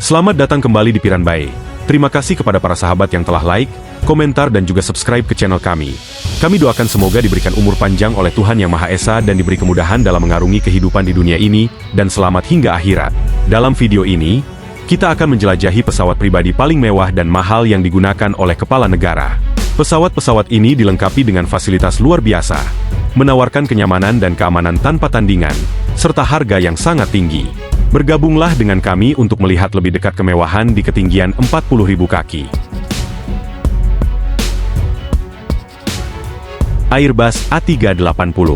Selamat datang kembali di Piranbae. Terima kasih kepada para sahabat yang telah like, komentar dan juga subscribe ke channel kami. Kami doakan semoga diberikan umur panjang oleh Tuhan Yang Maha Esa dan diberi kemudahan dalam mengarungi kehidupan di dunia ini, dan selamat hingga akhirat. Dalam video ini, kita akan menjelajahi pesawat pribadi paling mewah dan mahal yang digunakan oleh kepala negara. Pesawat-pesawat ini dilengkapi dengan fasilitas luar biasa, menawarkan kenyamanan dan keamanan tanpa tandingan, serta harga yang sangat tinggi. Bergabunglah dengan kami untuk melihat lebih dekat kemewahan di ketinggian 40.000 kaki. Airbus A380.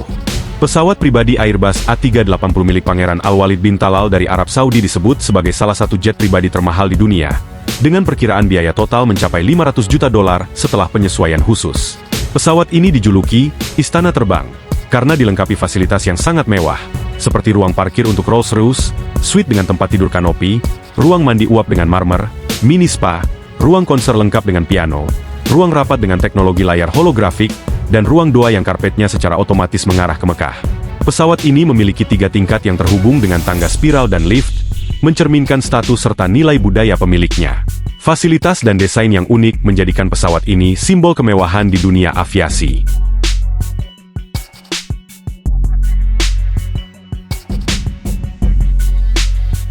Pesawat pribadi Airbus A380 milik Pangeran Al-Walid bin Talal dari Arab Saudi disebut sebagai salah satu jet pribadi termahal di dunia, dengan perkiraan biaya total mencapai $500 juta setelah penyesuaian khusus. Pesawat ini dijuluki Istana Terbang, karena dilengkapi fasilitas yang sangat mewah, seperti ruang parkir untuk Rolls-Royce, suite dengan tempat tidur kanopi, ruang mandi uap dengan marmer, mini spa, ruang konser lengkap dengan piano, ruang rapat dengan teknologi layar holografik, dan ruang doa yang karpetnya secara otomatis mengarah ke Mekah. Pesawat ini memiliki 3 tingkat yang terhubung dengan tangga spiral dan lift, mencerminkan status serta nilai budaya pemiliknya. Fasilitas dan desain yang unik menjadikan pesawat ini simbol kemewahan di dunia aviasi.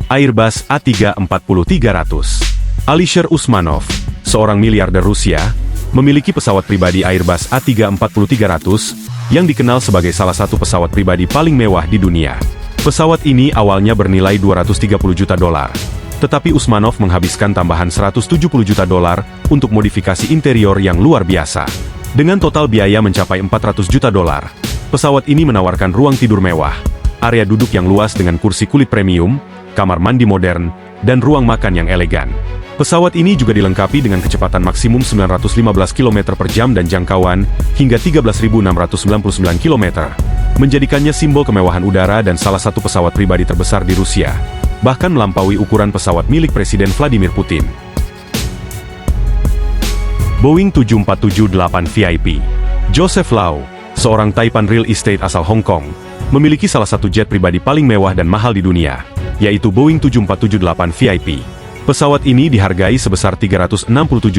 Airbus A340-300. Alisher Usmanov, seorang miliarder Rusia, memiliki pesawat pribadi Airbus A340-300, yang dikenal sebagai salah satu pesawat pribadi paling mewah di dunia. Pesawat ini awalnya bernilai $230 juta, tetapi Usmanov menghabiskan tambahan $170 juta untuk modifikasi interior yang luar biasa. Dengan total biaya mencapai $400 juta, pesawat ini menawarkan ruang tidur mewah, area duduk yang luas dengan kursi kulit premium, kamar mandi modern, dan ruang makan yang elegan. Pesawat ini juga dilengkapi dengan kecepatan maksimum 915 km per jam dan jangkauan hingga 13.699 km, menjadikannya simbol kemewahan udara dan salah satu pesawat pribadi terbesar di Rusia, bahkan melampaui ukuran pesawat milik Presiden Vladimir Putin. Boeing 747-8 VIP. Joseph Lau, seorang Taipan real estate asal Hong Kong, memiliki salah satu jet pribadi paling mewah dan mahal di dunia, yaitu Boeing 747-8 VIP. Pesawat ini dihargai sebesar $367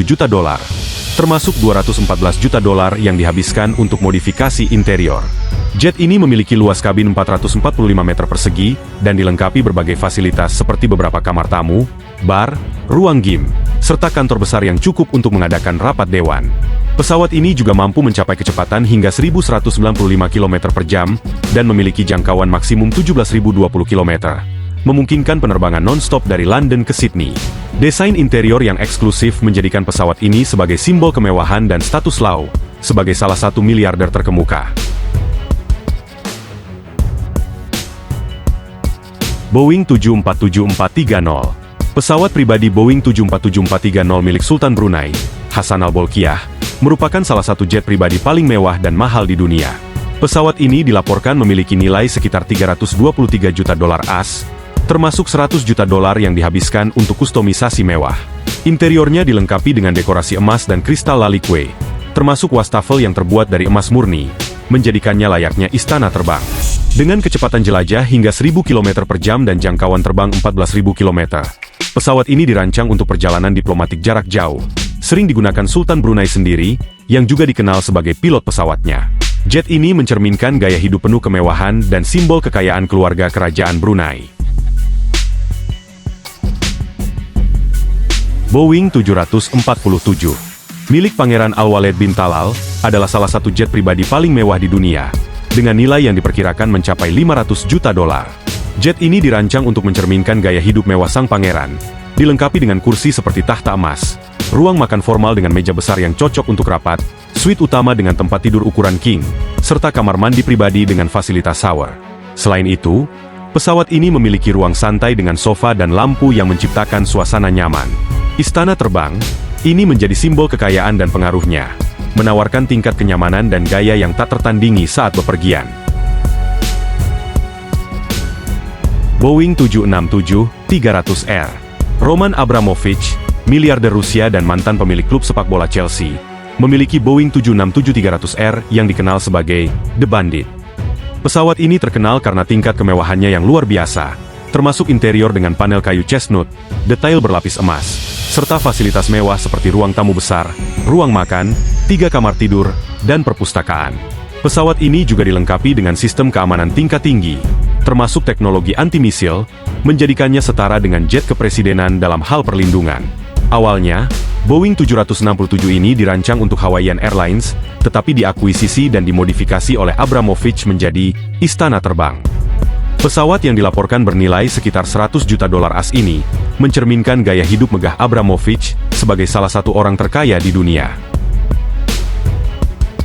juta, termasuk $214 juta yang dihabiskan untuk modifikasi interior. Jet ini memiliki luas kabin 445 meter persegi, dan dilengkapi berbagai fasilitas seperti beberapa kamar tamu, bar, ruang gym, serta kantor besar yang cukup untuk mengadakan rapat dewan. Pesawat ini juga mampu mencapai kecepatan hingga 1.195 km per jam, dan memiliki jangkauan maksimum 17.020 km. Memungkinkan penerbangan non-stop dari London ke Sydney. Desain interior yang eksklusif menjadikan pesawat ini sebagai simbol kemewahan dan status Lau sebagai salah satu miliarder terkemuka. Boeing 747-430. Pesawat pribadi Boeing 747-430 milik Sultan Brunei, Hassan Al-Bolkiah, merupakan salah satu jet pribadi paling mewah dan mahal di dunia. Pesawat ini dilaporkan memiliki nilai sekitar $323 juta AS, termasuk $100 juta yang dihabiskan untuk kustomisasi mewah. Interiornya dilengkapi dengan dekorasi emas dan kristal lalikwe, termasuk wastafel yang terbuat dari emas murni, menjadikannya layaknya istana terbang. Dengan kecepatan jelajah hingga 1.000 km per jam dan jangkauan terbang 14.000 km, pesawat ini dirancang untuk perjalanan diplomatik jarak jauh, sering digunakan Sultan Brunei sendiri, yang juga dikenal sebagai pilot pesawatnya. Jet ini mencerminkan gaya hidup penuh kemewahan dan simbol kekayaan keluarga kerajaan Brunei. Boeing 747, milik Pangeran Al-Walid bin Talal, adalah salah satu jet pribadi paling mewah di dunia, dengan nilai yang diperkirakan mencapai $500 juta. Jet ini dirancang untuk mencerminkan gaya hidup mewah sang pangeran, dilengkapi dengan kursi seperti tahta emas, ruang makan formal dengan meja besar yang cocok untuk rapat, suite utama dengan tempat tidur ukuran king, serta kamar mandi pribadi dengan fasilitas shower. Selain itu, pesawat ini memiliki ruang santai dengan sofa dan lampu yang menciptakan suasana nyaman. Istana terbang ini menjadi simbol kekayaan dan pengaruhnya, menawarkan tingkat kenyamanan dan gaya yang tak tertandingi saat bepergian. Boeing 767-300R. Roman Abramovich, miliarder Rusia dan mantan pemilik klub sepak bola Chelsea, memiliki Boeing 767-300R yang dikenal sebagai The Bandit. Pesawat ini terkenal karena tingkat kemewahannya yang luar biasa, termasuk interior dengan panel kayu chestnut, detail berlapis emas, serta fasilitas mewah seperti ruang tamu besar, ruang makan, 3 kamar tidur, dan perpustakaan. Pesawat ini juga dilengkapi dengan sistem keamanan tingkat tinggi, termasuk teknologi anti-misil, menjadikannya setara dengan jet kepresidenan dalam hal perlindungan. Awalnya, Boeing 767 ini dirancang untuk Hawaiian Airlines, tetapi diakuisisi dan dimodifikasi oleh Abramovich menjadi istana terbang. Pesawat yang dilaporkan bernilai sekitar 100 juta dolar AS ini, mencerminkan gaya hidup megah Abramovich sebagai salah satu orang terkaya di dunia.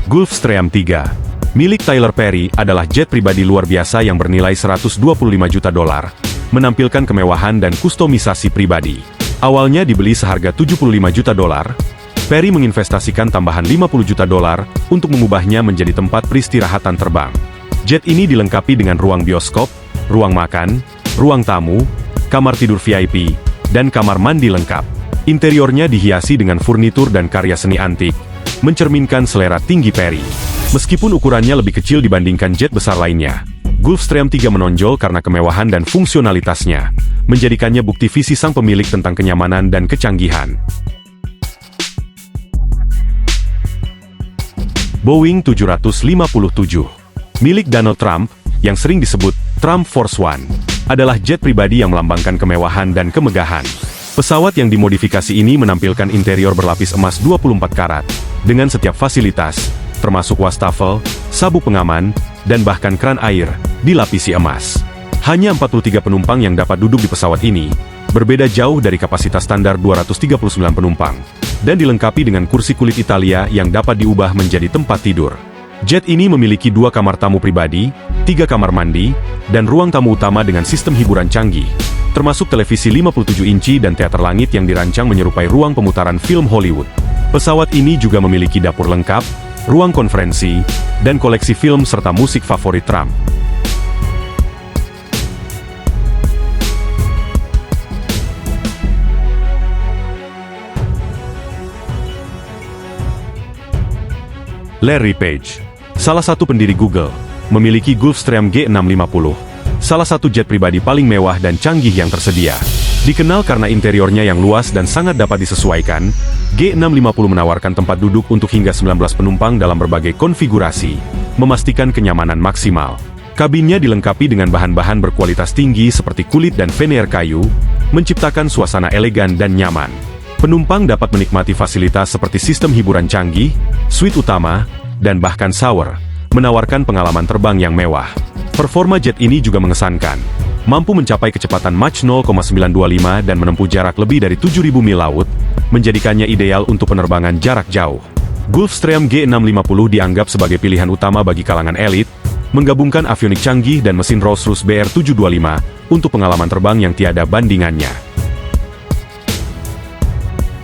Gulfstream III, milik Tyler Perry, adalah jet pribadi luar biasa yang bernilai 125 juta dolar, menampilkan kemewahan dan kustomisasi pribadi. Awalnya dibeli seharga 75 juta dolar, Perry menginvestasikan tambahan 50 juta dolar untuk mengubahnya menjadi tempat peristirahatan terbang. Jet ini dilengkapi dengan ruang bioskop, ruang makan, ruang tamu, kamar tidur VIP, dan kamar mandi lengkap. Interiornya dihiasi dengan furnitur dan karya seni antik, mencerminkan selera tinggi Perry. Meskipun ukurannya lebih kecil dibandingkan jet besar lainnya, Gulfstream III menonjol karena kemewahan dan fungsionalitasnya, menjadikannya bukti visi sang pemilik tentang kenyamanan dan kecanggihan. Boeing 757, milik Donald Trump, yang sering disebut Trump Force One, adalah jet pribadi yang melambangkan kemewahan dan kemegahan. Pesawat yang dimodifikasi ini menampilkan interior berlapis emas 24 karat, dengan setiap fasilitas, termasuk wastafel, sabuk pengaman, dan bahkan kran air, dilapisi emas. Hanya 43 penumpang yang dapat duduk di pesawat ini, berbeda jauh dari kapasitas standar 239 penumpang, dan dilengkapi dengan kursi kulit Italia yang dapat diubah menjadi tempat tidur. Jet ini memiliki 2 kamar tamu pribadi, 3 kamar mandi, dan ruang tamu utama dengan sistem hiburan canggih, termasuk televisi 57 inci dan teater langit yang dirancang menyerupai ruang pemutaran film Hollywood. Pesawat ini juga memiliki dapur lengkap, ruang konferensi, dan koleksi film serta musik favorit Trump. Larry Page, salah satu pendiri Google, memiliki Gulfstream G650, salah satu jet pribadi paling mewah dan canggih yang tersedia. Dikenal karena interiornya yang luas dan sangat dapat disesuaikan, G650 menawarkan tempat duduk untuk hingga 19 penumpang dalam berbagai konfigurasi, memastikan kenyamanan maksimal. Kabinnya dilengkapi dengan bahan-bahan berkualitas tinggi seperti kulit dan veneer kayu, menciptakan suasana elegan dan nyaman. Penumpang dapat menikmati fasilitas seperti sistem hiburan canggih, suite utama, dan bahkan shower, menawarkan pengalaman terbang yang mewah. Performa jet ini juga mengesankan, mampu mencapai kecepatan Mach 0,925 dan menempuh jarak lebih dari 7.000 mil laut, menjadikannya ideal untuk penerbangan jarak jauh. Gulfstream G650 dianggap sebagai pilihan utama bagi kalangan elit, menggabungkan avionik canggih dan mesin Rolls-Royce BR725 untuk pengalaman terbang yang tiada bandingannya.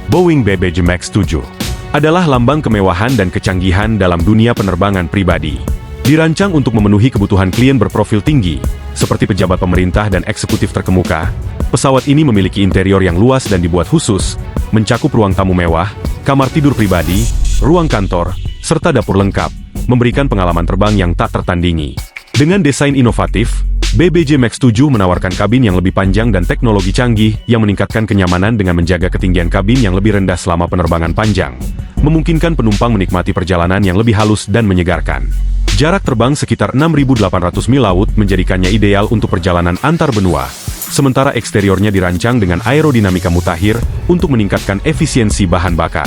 Boeing BBJ Max 7 adalah lambang kemewahan dan kecanggihan dalam dunia penerbangan pribadi. Dirancang untuk memenuhi kebutuhan klien berprofil tinggi, seperti pejabat pemerintah dan eksekutif terkemuka, pesawat ini memiliki interior yang luas dan dibuat khusus, mencakup ruang tamu mewah, kamar tidur pribadi, ruang kantor, serta dapur lengkap, memberikan pengalaman terbang yang tak tertandingi. Dengan desain inovatif, BBJ Max 7 menawarkan kabin yang lebih panjang dan teknologi canggih yang meningkatkan kenyamanan dengan menjaga ketinggian kabin yang lebih rendah selama penerbangan panjang, memungkinkan penumpang menikmati perjalanan yang lebih halus dan menyegarkan. Jarak terbang sekitar 6.800 mil laut menjadikannya ideal untuk perjalanan antar benua, sementara eksteriornya dirancang dengan aerodinamika mutakhir untuk meningkatkan efisiensi bahan bakar.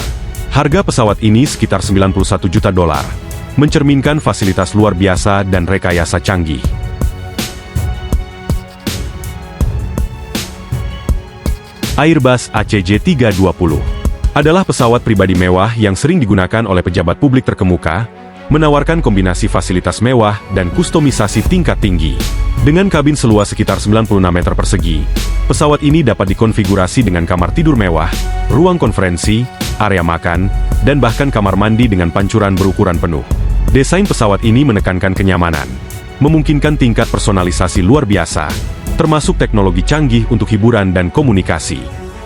Harga pesawat ini sekitar 91 juta dolar, mencerminkan fasilitas luar biasa dan rekayasa canggih. Airbus ACJ320 adalah pesawat pribadi mewah yang sering digunakan oleh pejabat publik terkemuka, menawarkan kombinasi fasilitas mewah dan kustomisasi tingkat tinggi. Dengan kabin seluas sekitar 96 meter persegi, pesawat ini dapat dikonfigurasi dengan kamar tidur mewah, ruang konferensi, area makan, dan bahkan kamar mandi dengan pancuran berukuran penuh. Desain pesawat ini menekankan kenyamanan, memungkinkan tingkat personalisasi luar biasa, termasuk teknologi canggih untuk hiburan dan komunikasi.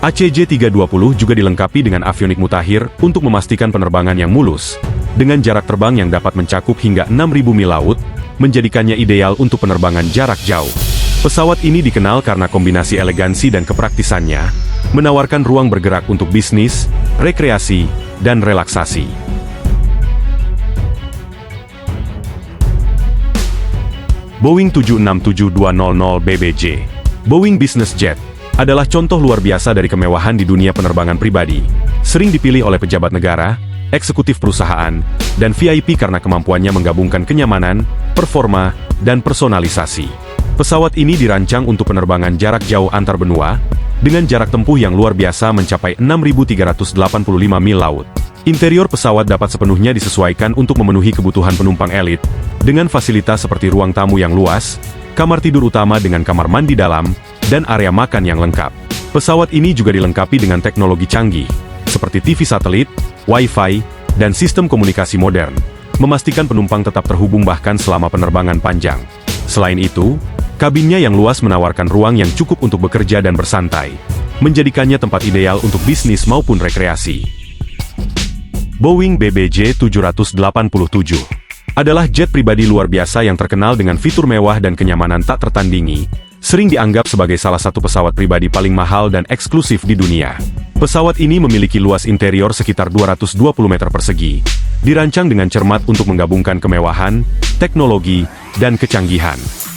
ACJ320 juga dilengkapi dengan avionik mutakhir untuk memastikan penerbangan yang mulus, dengan jarak terbang yang dapat mencakup hingga 6.000 mil laut, menjadikannya ideal untuk penerbangan jarak jauh. Pesawat ini dikenal karena kombinasi elegansi dan kepraktisannya, menawarkan ruang bergerak untuk bisnis, rekreasi, dan relaksasi. Boeing 767-200 BBJ, Boeing Business Jet, adalah contoh luar biasa dari kemewahan di dunia penerbangan pribadi. Sering dipilih oleh pejabat negara, eksekutif perusahaan, dan VIP karena kemampuannya menggabungkan kenyamanan, performa, dan personalisasi. Pesawat ini dirancang untuk penerbangan jarak jauh antar benua, dengan jarak tempuh yang luar biasa mencapai 6.385 mil laut. Interior pesawat dapat sepenuhnya disesuaikan untuk memenuhi kebutuhan penumpang elit, dengan fasilitas seperti ruang tamu yang luas, kamar tidur utama dengan kamar mandi dalam, dan area makan yang lengkap. Pesawat ini juga dilengkapi dengan teknologi canggih, seperti TV satelit, Wi-Fi, dan sistem komunikasi modern, memastikan penumpang tetap terhubung bahkan selama penerbangan panjang. Selain itu, kabinnya yang luas menawarkan ruang yang cukup untuk bekerja dan bersantai, menjadikannya tempat ideal untuk bisnis maupun rekreasi. Boeing BBJ 787 adalah jet pribadi luar biasa yang terkenal dengan fitur mewah dan kenyamanan tak tertandingi, sering dianggap sebagai salah satu pesawat pribadi paling mahal dan eksklusif di dunia. Pesawat ini memiliki luas interior sekitar 220 meter persegi, dirancang dengan cermat untuk menggabungkan kemewahan, teknologi, dan kecanggihan.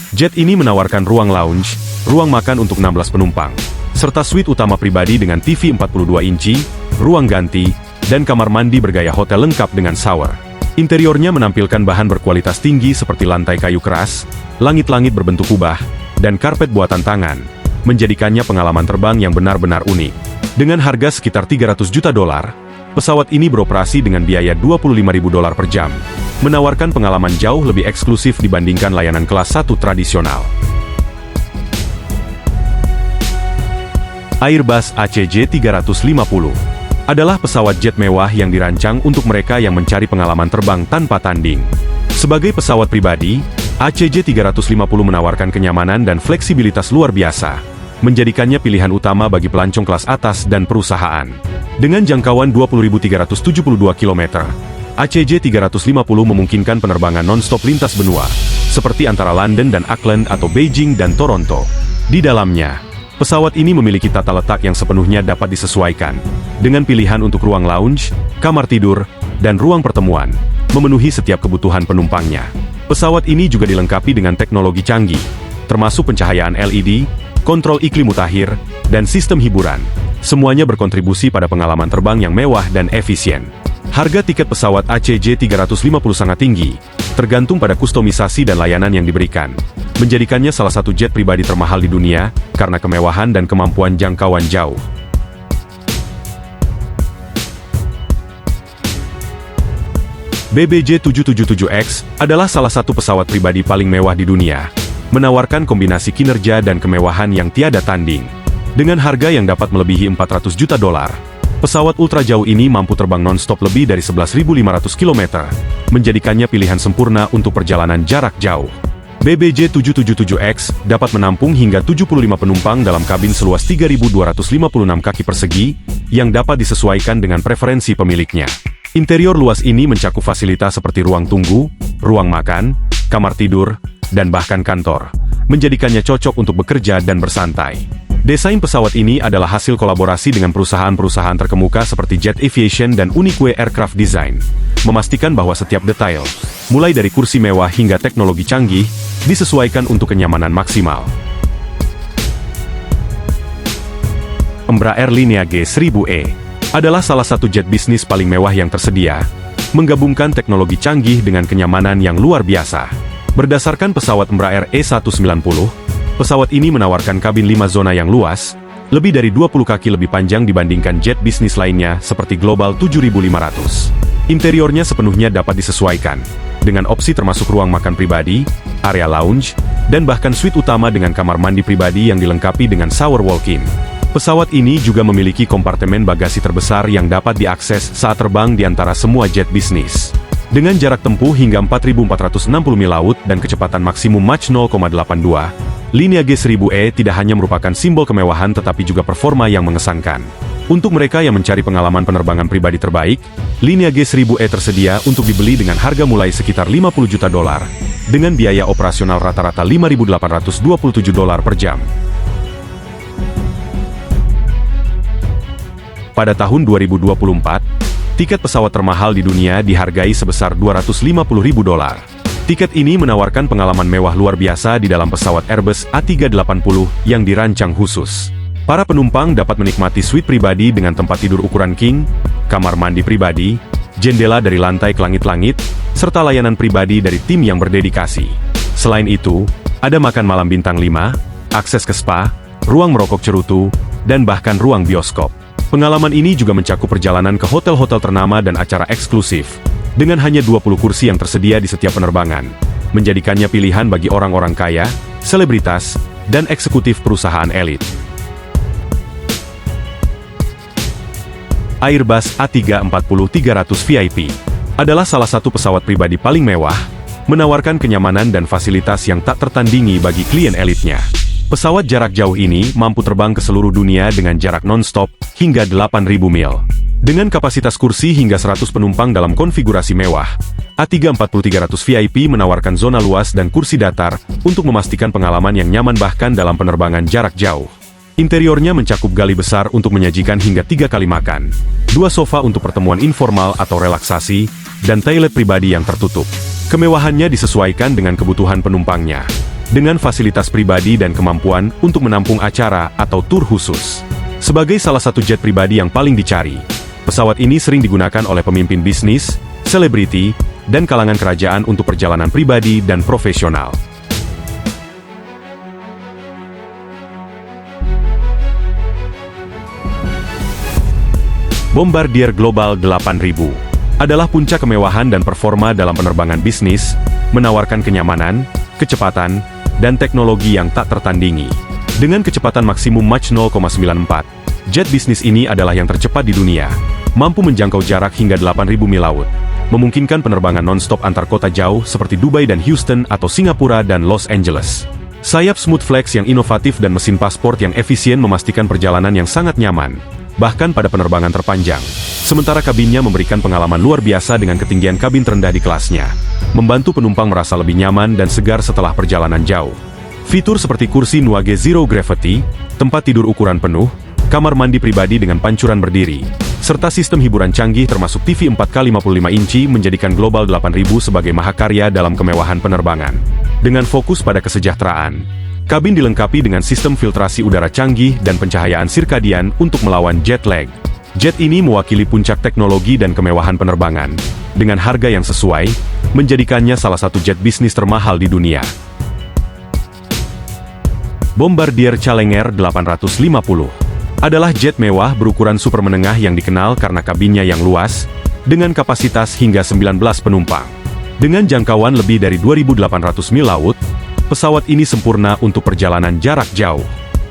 Jet ini menawarkan ruang lounge, ruang makan untuk 16 penumpang, serta suite utama pribadi dengan TV 42 inci, ruang ganti, dan kamar mandi bergaya hotel lengkap dengan shower. Interiornya menampilkan bahan berkualitas tinggi seperti lantai kayu keras, langit-langit berbentuk kubah, dan karpet buatan tangan, menjadikannya pengalaman terbang yang benar-benar unik. Dengan harga sekitar $300 juta, pesawat ini beroperasi dengan biaya $25.000 per jam, menawarkan pengalaman jauh lebih eksklusif dibandingkan layanan kelas 1 tradisional. Airbus ACJ350 adalah pesawat jet mewah yang dirancang untuk mereka yang mencari pengalaman terbang tanpa tanding. Sebagai pesawat pribadi, ACJ350 menawarkan kenyamanan dan fleksibilitas luar biasa, menjadikannya pilihan utama bagi pelancong kelas atas dan perusahaan. Dengan jangkauan 20.372 km, ACJ350 memungkinkan penerbangan non-stop lintas benua, seperti antara London dan Auckland atau Beijing dan Toronto. Di dalamnya, pesawat ini memiliki tata letak yang sepenuhnya dapat disesuaikan, dengan pilihan untuk ruang lounge, kamar tidur, dan ruang pertemuan, memenuhi setiap kebutuhan penumpangnya. Pesawat ini juga dilengkapi dengan teknologi canggih, termasuk pencahayaan LED, kontrol iklim mutakhir, dan sistem hiburan. Semuanya berkontribusi pada pengalaman terbang yang mewah dan efisien. Harga tiket pesawat ACJ350 sangat tinggi, tergantung pada kustomisasi dan layanan yang diberikan, menjadikannya salah satu jet pribadi termahal di dunia, karena kemewahan dan kemampuan jangkauan jauh. BBJ 777X adalah salah satu pesawat pribadi paling mewah di dunia, menawarkan kombinasi kinerja dan kemewahan yang tiada tanding. Dengan harga yang dapat melebihi $400 juta, pesawat ultra jauh ini mampu terbang non-stop lebih dari 11.500 km, menjadikannya pilihan sempurna untuk perjalanan jarak jauh. BBJ 777X dapat menampung hingga 75 penumpang dalam kabin seluas 3.256 kaki persegi, yang dapat disesuaikan dengan preferensi pemiliknya. Interior luas ini mencakup fasilitas seperti ruang tunggu, ruang makan, kamar tidur, dan bahkan kantor, menjadikannya cocok untuk bekerja dan bersantai. Desain pesawat ini adalah hasil kolaborasi dengan perusahaan-perusahaan terkemuka seperti Jet Aviation dan Unique Aircraft Design, memastikan bahwa setiap detail, mulai dari kursi mewah hingga teknologi canggih, disesuaikan untuk kenyamanan maksimal. Embraer Lineage 1000E adalah salah satu jet bisnis paling mewah yang tersedia, menggabungkan teknologi canggih dengan kenyamanan yang luar biasa. Berdasarkan pesawat Embraer E190, pesawat ini menawarkan kabin 5 zona yang luas, lebih dari 20 kaki lebih panjang dibandingkan jet bisnis lainnya seperti Global 7500. Interiornya sepenuhnya dapat disesuaikan, dengan opsi termasuk ruang makan pribadi, area lounge, dan bahkan suite utama dengan kamar mandi pribadi yang dilengkapi dengan shower walk-in. Pesawat ini juga memiliki kompartemen bagasi terbesar yang dapat diakses saat terbang di antara semua jet bisnis. Dengan jarak tempuh hingga 4.460 mil laut dan kecepatan maksimum Mach 0,82, Lineage 1000E tidak hanya merupakan simbol kemewahan tetapi juga performa yang mengesankan. Untuk mereka yang mencari pengalaman penerbangan pribadi terbaik, Lineage 1000E tersedia untuk dibeli dengan harga mulai sekitar $50 juta, dengan biaya operasional rata-rata $5.827 per jam. Pada tahun 2024, tiket pesawat termahal di dunia dihargai sebesar $250.000. Tiket ini menawarkan pengalaman mewah luar biasa di dalam pesawat Airbus A380 yang dirancang khusus. Para penumpang dapat menikmati suite pribadi dengan tempat tidur ukuran king, kamar mandi pribadi, jendela dari lantai ke langit-langit, serta layanan pribadi dari tim yang berdedikasi. Selain itu, ada makan malam bintang 5, akses ke spa, ruang merokok cerutu, dan bahkan ruang bioskop. Pengalaman ini juga mencakup perjalanan ke hotel-hotel ternama dan acara eksklusif, dengan hanya 20 kursi yang tersedia di setiap penerbangan, menjadikannya pilihan bagi orang-orang kaya, selebritas, dan eksekutif perusahaan elit. Airbus A340-300 VIP adalah salah satu pesawat pribadi paling mewah, menawarkan kenyamanan dan fasilitas yang tak tertandingi bagi klien elitnya. Pesawat jarak jauh ini mampu terbang ke seluruh dunia dengan jarak non-stop hingga 8.000 mil. Dengan kapasitas kursi hingga 100 penumpang dalam konfigurasi mewah, A340-300 VIP menawarkan zona luas dan kursi datar untuk memastikan pengalaman yang nyaman bahkan dalam penerbangan jarak jauh. Interiornya mencakup gali besar untuk menyajikan hingga 3 kali makan, 2 sofa untuk pertemuan informal atau relaksasi, dan toilet pribadi yang tertutup. Kemewahannya disesuaikan dengan kebutuhan penumpangnya, dengan fasilitas pribadi dan kemampuan untuk menampung acara atau tur khusus. Sebagai salah satu jet pribadi yang paling dicari, pesawat ini sering digunakan oleh pemimpin bisnis, selebriti, dan kalangan kerajaan untuk perjalanan pribadi dan profesional. Bombardier Global 8000 adalah puncak kemewahan dan performa dalam penerbangan bisnis, menawarkan kenyamanan, kecepatan, dan teknologi yang tak tertandingi. Dengan kecepatan maksimum Mach 0,94, jet bisnis ini adalah yang tercepat di dunia, mampu menjangkau jarak hingga 8.000 mil laut, memungkinkan penerbangan non-stop antar kota jauh seperti Dubai dan Houston atau Singapura dan Los Angeles. Sayap Smooth Flex yang inovatif dan mesin pasport yang efisien memastikan perjalanan yang sangat nyaman, bahkan pada penerbangan terpanjang. Sementara kabinnya memberikan pengalaman luar biasa dengan ketinggian kabin terendah di kelasnya, membantu penumpang merasa lebih nyaman dan segar setelah perjalanan jauh. Fitur seperti kursi Nuage Zero Gravity, tempat tidur ukuran penuh, kamar mandi pribadi dengan pancuran berdiri, serta sistem hiburan canggih termasuk TV 4K55 inci menjadikan Global 8000 sebagai mahakarya dalam kemewahan penerbangan. Dengan fokus pada kesejahteraan, kabin dilengkapi dengan sistem filtrasi udara canggih dan pencahayaan sirkadian untuk melawan jet lag. Jet ini mewakili puncak teknologi dan kemewahan penerbangan, dengan harga yang sesuai, menjadikannya salah satu jet bisnis termahal di dunia. Bombardier Challenger 850 adalah jet mewah berukuran super menengah yang dikenal karena kabinnya yang luas, dengan kapasitas hingga 19 penumpang. Dengan jangkauan lebih dari 2.800 mil laut, pesawat ini sempurna untuk perjalanan jarak jauh.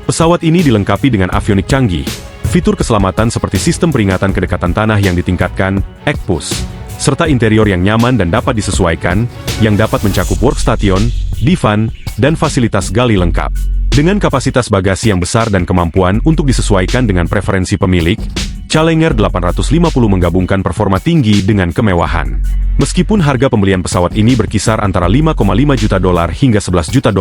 Pesawat ini dilengkapi dengan avionik canggih, fitur keselamatan seperti sistem peringatan kedekatan tanah yang ditingkatkan, ECPUS, serta interior yang nyaman dan dapat disesuaikan, yang dapat mencakup workstation, divan, dan fasilitas gali lengkap. Dengan kapasitas bagasi yang besar dan kemampuan untuk disesuaikan dengan preferensi pemilik, Challenger 850 menggabungkan performa tinggi dengan kemewahan. Meskipun harga pembelian pesawat ini berkisar antara $5,5 juta hingga $11 juta,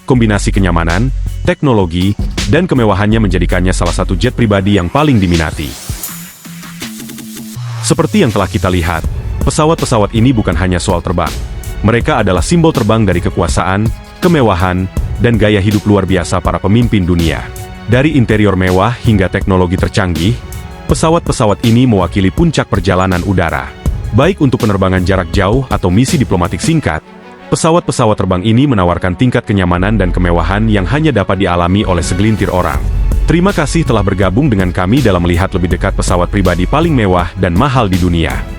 kombinasi kenyamanan, teknologi, dan kemewahannya menjadikannya salah satu jet pribadi yang paling diminati. Seperti yang telah kita lihat, pesawat-pesawat ini bukan hanya soal terbang. Mereka adalah simbol terbang dari kekuasaan, kemewahan, dan gaya hidup luar biasa para pemimpin dunia. Dari interior mewah hingga teknologi tercanggih, pesawat-pesawat ini mewakili puncak perjalanan udara. Baik untuk penerbangan jarak jauh atau misi diplomatik singkat, pesawat-pesawat terbang ini menawarkan tingkat kenyamanan dan kemewahan yang hanya dapat dialami oleh segelintir orang. Terima kasih telah bergabung dengan kami dalam melihat lebih dekat pesawat pribadi paling mewah dan mahal di dunia.